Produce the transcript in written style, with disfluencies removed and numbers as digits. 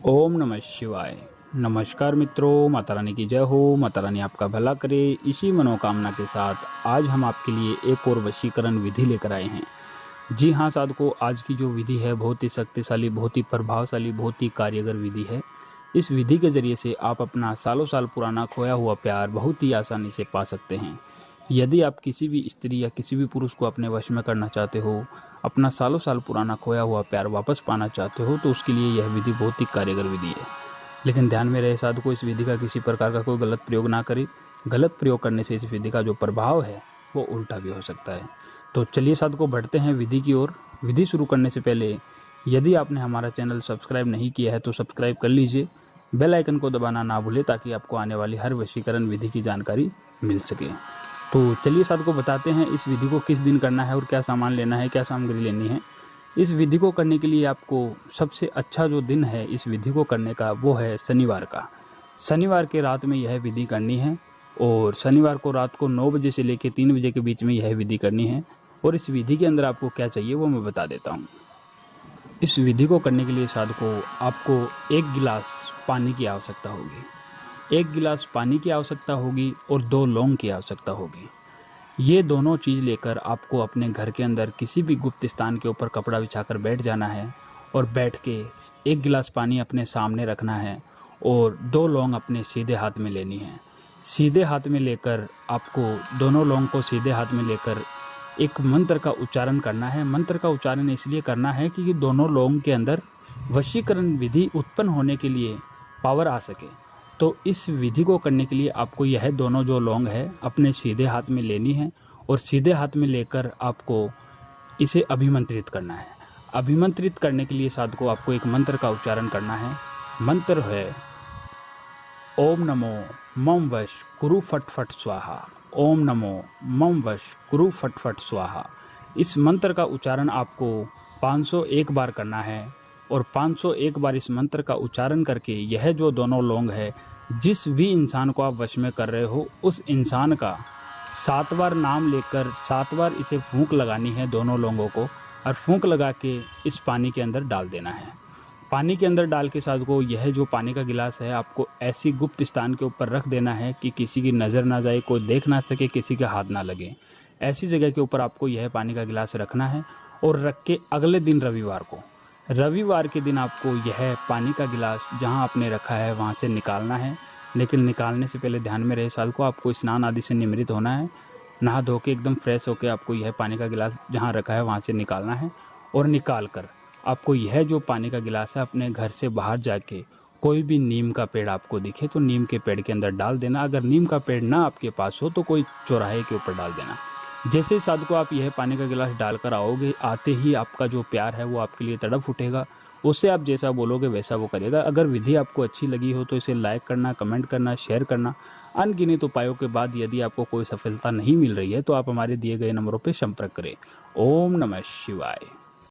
ओम नमः शिवाय। नमस्कार मित्रों, माता रानी की जय हो। माता रानी आपका भला करे, इसी मनोकामना के साथ आज हम आपके लिए एक और वशीकरण विधि लेकर आए हैं। जी हाँ साधकों, आज की जो विधि है बहुत ही शक्तिशाली, बहुत ही प्रभावशाली, बहुत ही कार्यगर विधि है। इस विधि के जरिए से आप अपना सालों साल पुराना खोया हुआ प्यार बहुत ही आसानी से पा सकते हैं। यदि आप किसी भी स्त्री या किसी भी पुरुष को अपने वश में करना चाहते हो, अपना सालों साल पुराना खोया हुआ प्यार वापस पाना चाहते हो, तो उसके लिए यह विधि बहुत ही कार्यगर विधि है। लेकिन ध्यान में रहे साधकों, इस विधि का किसी प्रकार का कोई गलत प्रयोग ना करें। गलत प्रयोग करने से इस विधि का जो प्रभाव है वो उल्टा भी हो सकता है। तो चलिए साधकों, बढ़ते हैं विधि की ओर। विधि शुरू करने से पहले यदि आपने हमारा चैनल सब्सक्राइब नहीं किया है तो सब्सक्राइब कर लीजिए। बेल आइकन को दबाना ना भूलें ताकि आपको आने वाली हर वशीकरण विधि की जानकारी मिल सके। तो चलिए साधकों, बताते हैं इस विधि को किस दिन करना है और क्या सामान लेना है, क्या सामग्री लेनी है। इस विधि को करने के लिए आपको सबसे अच्छा जो दिन है इस विधि को करने का वो है शनिवार का। शनिवार के रात में यह विधि करनी है और शनिवार को रात को 9 बजे से लेकर 3 बजे के बीच में यह विधि करनी है। और इस विधि के अंदर आपको क्या चाहिए वो मैं बता देता हूँ। इस विधि को करने के लिए साधकों आपको 1 गिलास पानी की आवश्यकता होगी। 1 गिलास पानी की आवश्यकता होगी और 2 लौंग की आवश्यकता होगी। ये दोनों चीज़ लेकर आपको अपने घर के अंदर किसी भी गुप्त स्थान के ऊपर कपड़ा बिछाकर बैठ जाना है और बैठ के 1 गिलास पानी अपने सामने रखना है और 2 लौंग अपने सीधे हाथ में लेनी है। सीधे हाथ में लेकर आपको दोनों लौंग को सीधे हाथ में लेकर एक मंत्र का उच्चारण करना है। मंत्र का उच्चारण इसलिए करना है कि दोनों लौंग के अंदर वशीकरण विधि उत्पन्न होने के लिए पावर आ सके। तो इस विधि को करने के लिए आपको यह दोनों जो लौंग है अपने सीधे हाथ में लेनी है और सीधे हाथ में लेकर आपको इसे अभिमंत्रित करना है। अभिमंत्रित करने के लिए साधकों आपको एक मंत्र का उच्चारण करना है। मंत्र है ओम नमो मम वश कुरु फट फट स्वाहा। ओम नमो मम वश कुरु फट फट स्वाहा। इस मंत्र का उच्चारण आपको 501 बार करना है और 501 बार इस मंत्र का उच्चारण करके यह जो दोनों लौंग है, जिस भी इंसान को आप वश में कर रहे हो उस इंसान का 7 बार नाम लेकर 7 बार इसे फूंक लगानी है दोनों लौंगों को, और फूंक लगा के इस पानी के अंदर डाल देना है। पानी के अंदर डाल के साधकों यह जो पानी का गिलास है आपको ऐसी गुप्त स्थान के ऊपर रख देना है कि किसी की नज़र ना जाए, कोई देख ना सके, किसी के हाथ ना लगे। ऐसी जगह के ऊपर आपको यह पानी का गिलास रखना है और रख के अगले दिन रविवार के दिन आपको यह पानी का गिलास जहां आपने रखा है वहां से निकालना है। लेकिन निकालने से पहले ध्यान में रहे साधकों, आपको स्नान आदि से निमृत होना है। नहा धो के एकदम फ्रेश होकर आपको यह पानी का गिलास जहां रखा है वहां से निकालना है और निकाल कर आपको यह जो पानी का गिलास है अपने घर से बाहर जाके कोई भी नीम का पेड़ आपको दिखे तो नीम के पेड़ के अंदर डाल देना। अगर नीम का पेड़ ना आपके पास हो तो कोई चौराहे के ऊपर डाल देना। जैसे ही साधकों आप यह पानी का गिलास डालकर आओगे, आते ही आपका जो प्यार है वो आपके लिए तड़प उठेगा। उससे आप जैसा बोलोगे वैसा वो करेगा। अगर विधि आपको अच्छी लगी हो तो इसे लाइक करना, कमेंट करना, शेयर करना। अनगिनत उपायों के बाद यदि आपको कोई सफलता नहीं मिल रही है तो आप हमारे दिए गए नंबरों पर संपर्क करें। ओम नमः शिवाय।